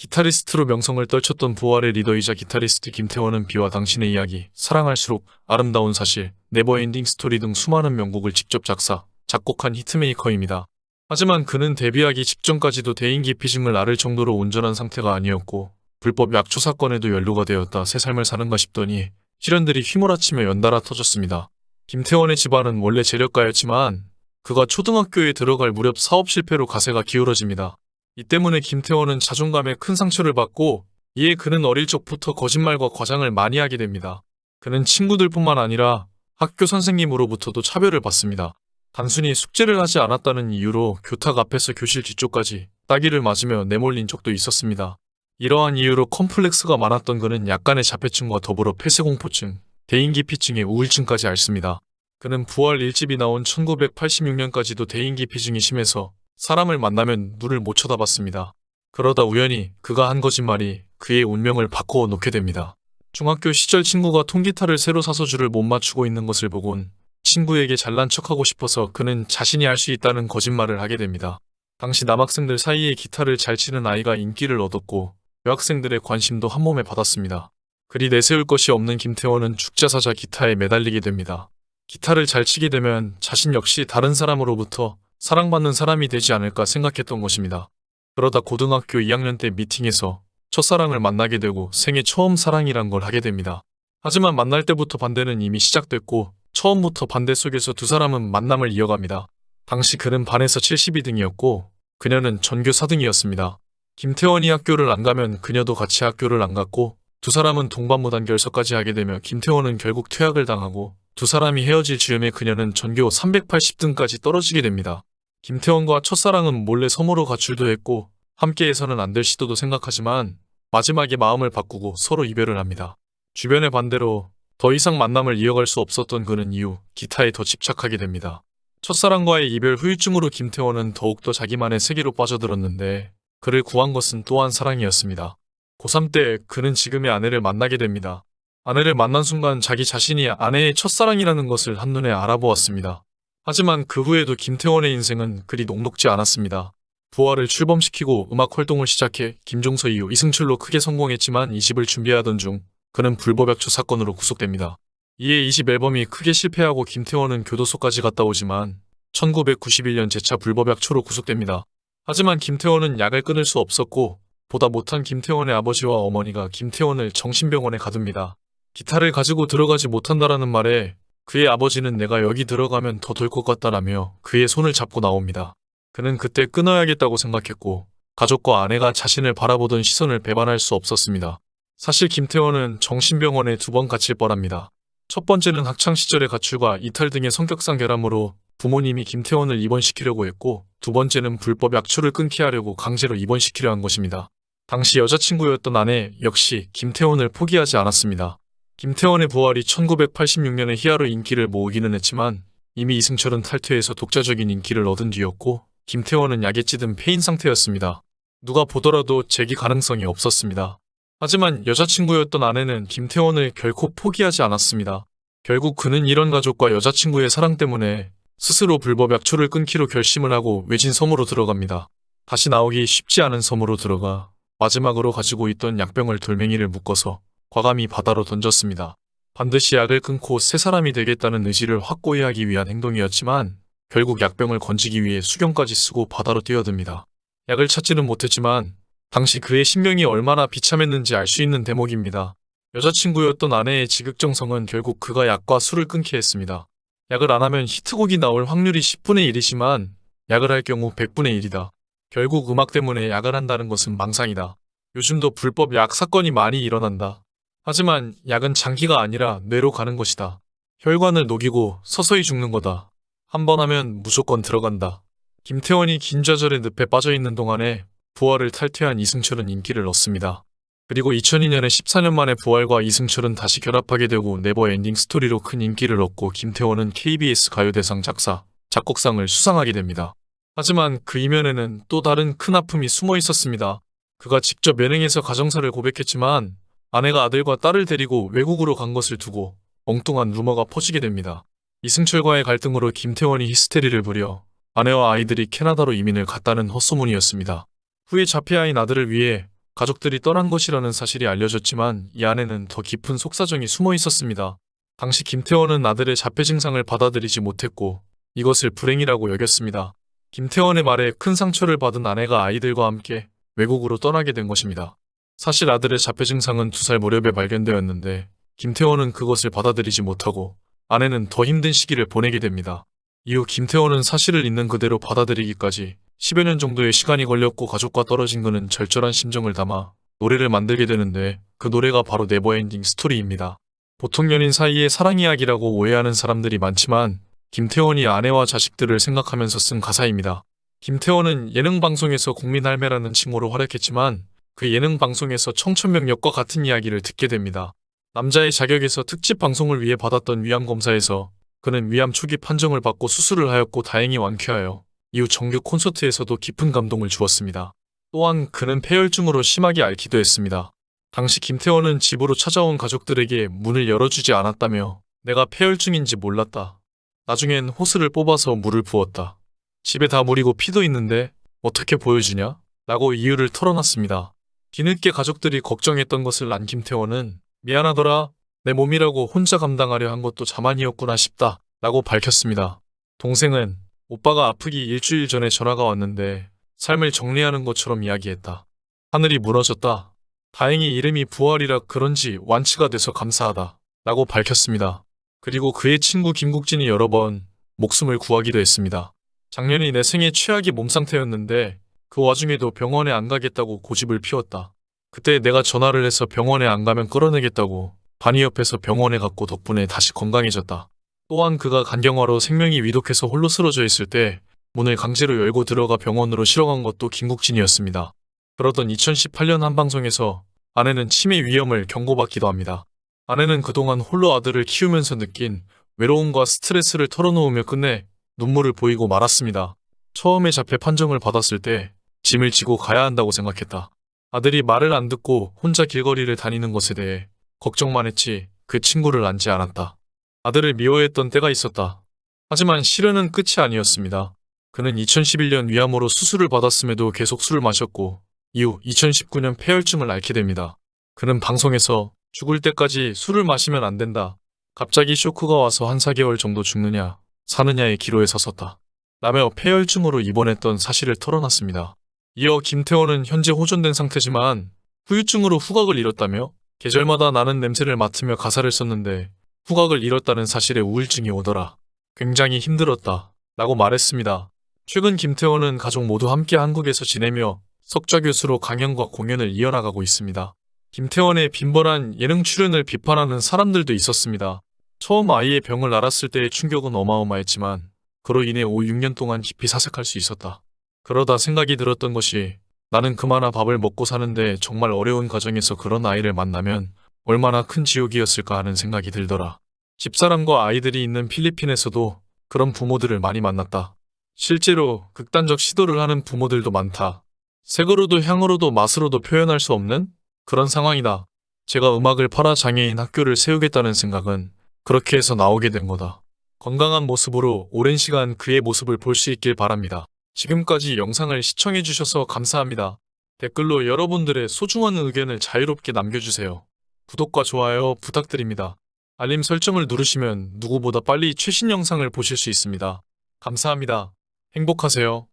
기타리스트로 명성을 떨쳤던 부활의 리더이자 기타리스트 김태원은 비와 당신의 이야기, 사랑할수록, 아름다운 사실, 네버엔딩 스토리 등 수많은 명곡을 직접 작사, 작곡한 히트메이커입니다. 하지만 그는 데뷔하기 직전까지도 대인기피증을 앓을 정도로 온전한 상태가 아니었고 불법 약초 사건에도 연루가 되었다 새 삶을 사는가 싶더니 시련들이 휘몰아치며 연달아 터졌습니다. 김태원의 집안은 원래 재력가였지만 그가 초등학교에 들어갈 무렵 사업 실패로 가세가 기울어집니다. 이 때문에 김태원은 자존감에 큰 상처를 받고 이에 그는 어릴 적부터 거짓말과 과장을 많이 하게 됩니다. 그는 친구들뿐만 아니라 학교 선생님으로부터도 차별을 받습니다. 단순히 숙제를 하지 않았다는 이유로 교탁 앞에서 교실 뒤쪽까지 따귀를 맞으며 내몰린 적도 있었습니다. 이러한 이유로 컴플렉스가 많았던 그는 약간의 자폐증과 더불어 폐쇄공포증, 대인기피증의 우울증까지 앓습니다. 그는 부활 1집이 나온 1986년까지도 대인기피증이 심해서 사람을 만나면 눈을 못 쳐다봤습니다. 그러다 우연히 그가 한 거짓말이 그의 운명을 바꾸어 놓게 됩니다. 중학교 시절 친구가 통기타를 새로 사서 줄을 못 맞추고 있는 것을 보곤 친구에게 잘난 척하고 싶어서 그는 자신이 할 수 있다는 거짓말을 하게 됩니다. 당시 남학생들 사이에 기타를 잘 치는 아이가 인기를 얻었고 여학생들의 관심도 한몸에 받았습니다. 그리 내세울 것이 없는 김태원은 죽자사자 기타에 매달리게 됩니다. 기타를 잘 치게 되면 자신 역시 다른 사람으로부터 사랑받는 사람이 되지 않을까 생각했던 것입니다. 그러다 고등학교 2학년 때 미팅에서 첫사랑을 만나게 되고 생애 처음 사랑이란 걸 하게 됩니다. 하지만 만날 때부터 반대는 이미 시작됐고 처음부터 반대 속에서 두 사람은 만남을 이어갑니다. 당시 그는 반에서 72등이었고 그녀는 전교 4등이었습니다. 김태원이 학교를 안 가면 그녀도 같이 학교를 안 갔고 두 사람은 동반무단 결석까지 하게 되며 김태원은 결국 퇴학을 당하고 두 사람이 헤어질 즈음에 그녀는 전교 380등까지 떨어지게 됩니다. 김태원과 첫사랑은 몰래 섬으로 가출도 했고 함께해서는 안 될 시도도 생각하지만 마지막에 마음을 바꾸고 서로 이별을 합니다. 주변의 반대로 더 이상 만남을 이어갈 수 없었던 그는 이후 기타에 더 집착하게 됩니다. 첫사랑과의 이별 후유증으로 김태원은 더욱더 자기만의 세계로 빠져들었는데 그를 구한 것은 또한 사랑이었습니다. 고3 때 그는 지금의 아내를 만나게 됩니다. 아내를 만난 순간 자기 자신이 아내의 첫사랑이라는 것을 한눈에 알아보았습니다. 하지만 그 후에도 김태원의 인생은 그리 녹록지 않았습니다. 부활을 출범시키고 음악 활동을 시작해 김종서 이후 이승철로 크게 성공했지만 2집을 준비하던 중 그는 불법 약초 사건으로 구속됩니다. 이에 2집 앨범이 크게 실패하고 김태원은 교도소까지 갔다 오지만 1991년 재차 불법 약초로 구속됩니다. 하지만 김태원은 약을 끊을 수 없었고 보다 못한 김태원의 아버지와 어머니가 김태원을 정신병원에 가둡니다. 기타를 가지고 들어가지 못한다라는 말에 그의 아버지는 내가 여기 들어가면 더 될 것 같다라며 그의 손을 잡고 나옵니다. 그는 그때 끊어야겠다고 생각했고 가족과 아내가 자신을 바라보던 시선을 배반할 수 없었습니다. 사실 김태원은 정신병원에 2번 갇힐 뻔합니다. 첫 번째는 학창시절의 가출과 이탈 등의 성격상 결함으로 부모님이 김태원을 입원시키려고 했고 두 번째는 불법 약초를 끊게 하려고 강제로 입원시키려 한 것입니다. 당시 여자친구였던 아내 역시 김태원을 포기하지 않았습니다. 김태원의 부활이 1986년에 희화로 인기를 모으기는 했지만 이미 이승철은 탈퇴해서 독자적인 인기를 얻은 뒤였고 김태원은 약에 찌든 폐인 상태였습니다. 누가 보더라도 재기 가능성이 없었습니다. 하지만 여자친구였던 아내는 김태원을 결코 포기하지 않았습니다. 결국 그는 이런 가족과 여자친구의 사랑 때문에 스스로 불법 약초를 끊기로 결심을 하고 외진 섬으로 들어갑니다. 다시 나오기 쉽지 않은 섬으로 들어가 마지막으로 가지고 있던 약병을 돌멩이를 묶어서 과감히 바다로 던졌습니다. 반드시 약을 끊고 새 사람이 되겠다는 의지를 확고히 하기 위한 행동이었지만 결국 약병을 건지기 위해 수경까지 쓰고 바다로 뛰어듭니다. 약을 찾지는 못했지만 당시 그의 심경이 얼마나 비참했는지 알 수 있는 대목입니다. 여자친구였던 아내의 지극정성은 결국 그가 약과 술을 끊게 했습니다. 약을 안 하면 히트곡이 나올 확률이 10분의 1이지만 약을 할 경우 100분의 1이다. 결국 음악 때문에 약을 한다는 것은 망상이다. 요즘도 불법 약 사건이 많이 일어난다. 하지만 약은 장기가 아니라 뇌로 가는 것이다. 혈관을 녹이고 서서히 죽는 거다. 한 번 하면 무조건 들어간다. 김태원이 긴 좌절의 늪에 빠져있는 동안에 부활을 탈퇴한 이승철은 인기를 얻습니다. 그리고 2002년에 14년 만에 부활과 이승철은 다시 결합하게 되고 네버엔딩 스토리로 큰 인기를 얻고 김태원은 KBS 가요대상 작사, 작곡상을 수상하게 됩니다. 하지만 그 이면에는 또 다른 큰 아픔이 숨어 있었습니다. 그가 직접 연행해서 가정사를 고백했지만 아내가 아들과 딸을 데리고 외국으로 간 것을 두고 엉뚱한 루머가 퍼지게 됩니다. 이승철과의 갈등으로 김태원이 히스테리를 부려 아내와 아이들이 캐나다로 이민을 갔다는 헛소문이었습니다. 후에 자폐아인 아들을 위해 가족들이 떠난 것이라는 사실이 알려졌지만 이 안에는 더 깊은 속사정이 숨어 있었습니다. 당시 김태원은 아들의 자폐 증상을 받아들이지 못했고 이것을 불행이라고 여겼습니다. 김태원의 말에 큰 상처를 받은 아내가 아이들과 함께 외국으로 떠나게 된 것입니다. 사실 아들의 자폐 증상은 2살 무렵에 발견되었는데 김태원은 그것을 받아들이지 못하고 아내는 더 힘든 시기를 보내게 됩니다. 이후 김태원은 사실을 있는 그대로 받아들이기까지 10여 년 정도의 시간이 걸렸고 가족과 떨어진 그는 절절한 심정을 담아 노래를 만들게 되는데 그 노래가 바로 네버엔딩 스토리입니다. 보통 연인 사이의 사랑 이야기라고 오해하는 사람들이 많지만 김태원이 아내와 자식들을 생각하면서 쓴 가사입니다. 김태원은 예능 방송에서 국민 할매라는 칭호로 활약했지만 그 예능 방송에서 청천벽력과 같은 이야기를 듣게 됩니다. 남자의 자격에서 특집 방송을 위해 받았던 위암 검사에서 그는 위암 초기 판정을 받고 수술을 하였고 다행히 완쾌하여 이후 정규 콘서트에서도 깊은 감동을 주었습니다. 또한 그는 폐혈증으로 심하게 앓기도 했습니다. 당시 김태원은 집으로 찾아온 가족들에게 문을 열어주지 않았다며 내가 폐혈증인지 몰랐다. 나중엔 호스를 뽑아서 물을 부었다. 집에 다 물이고 피도 있는데 어떻게 보여주냐? 라고 이유를 털어놨습니다. 뒤늦게 가족들이 걱정했던 것을 안 김태원은 미안하더라. 내 몸이라고 혼자 감당하려 한 것도 자만이었구나 싶다. 라고 밝혔습니다. 동생은 오빠가 아프기 일주일 전에 전화가 왔는데 삶을 정리하는 것처럼 이야기했다. 하늘이 무너졌다. 다행히 이름이 부활이라 그런지 완치가 돼서 감사하다. 라고 밝혔습니다. 그리고 그의 친구 김국진이 여러 번 목숨을 구하기도 했습니다. 작년이 내 생애 최악의 몸 상태였는데 그 와중에도 병원에 안 가겠다고 고집을 피웠다. 그때 내가 전화를 해서 병원에 안 가면 끌어내겠다고 반이 옆에서 병원에 갔고 덕분에 다시 건강해졌다. 또한 그가 간경화로 생명이 위독해서 홀로 쓰러져 있을 때 문을 강제로 열고 들어가 병원으로 실어간 것도 김국진이었습니다. 그러던 2018년 한 방송에서 아내는 치매 위험을 경고받기도 합니다. 아내는 그동안 홀로 아들을 키우면서 느낀 외로움과 스트레스를 털어놓으며 끝내 눈물을 보이고 말았습니다. 처음에 자폐 판정을 받았을 때 짐을 지고 가야 한다고 생각했다. 아들이 말을 안 듣고 혼자 길거리를 다니는 것에 대해 걱정만 했지 그 친구를 안지 않았다. 아들을 미워했던 때가 있었다. 하지만 시련은 끝이 아니었습니다. 그는 2011년 위암으로 수술을 받았음에도 계속 술을 마셨고 이후 2019년 폐혈증을 앓게 됩니다. 그는 방송에서 죽을 때까지 술을 마시면 안 된다. 갑자기 쇼크가 와서 한 4개월 정도 죽느냐 사느냐의 기로에 섰었다. 라며 폐혈증으로 입원했던 사실을 털어놨습니다. 이어 김태원은 현재 호전된 상태지만 후유증으로 후각을 잃었다며 계절마다 나는 냄새를 맡으며 가사를 썼는데 후각을 잃었다는 사실에 우울증이 오더라. 굉장히 힘들었다. 라고 말했습니다. 최근 김태원은 가족 모두 함께 한국에서 지내며 석좌 교수로 강연과 공연을 이어나가고 있습니다. 김태원의 빈번한 예능 출연을 비판하는 사람들도 있었습니다. 처음 아이의 병을 알았을 때의 충격은 어마어마했지만 그로 인해 5, 6년 동안 깊이 사색할 수 있었다. 그러다 생각이 들었던 것이 나는 그마나 밥을 먹고 사는데 정말 어려운 가정에서 그런 아이를 만나면 얼마나 큰 지옥이었을까 하는 생각이 들더라. 집사람과 아이들이 있는 필리핀에서도 그런 부모들을 많이 만났다. 실제로 극단적 시도를 하는 부모들도 많다. 색으로도 향으로도 맛으로도 표현할 수 없는 그런 상황이다. 제가 음악을 팔아 장애인 학교를 세우겠다는 생각은 그렇게 해서 나오게 된 거다. 건강한 모습으로 오랜 시간 그의 모습을 볼 수 있길 바랍니다. 지금까지 영상을 시청해주셔서 감사합니다. 댓글로 여러분들의 소중한 의견을 자유롭게 남겨주세요. 구독과 좋아요 부탁드립니다. 알림 설정을 누르시면 누구보다 빨리 최신 영상을 보실 수 있습니다. 감사합니다. 행복하세요.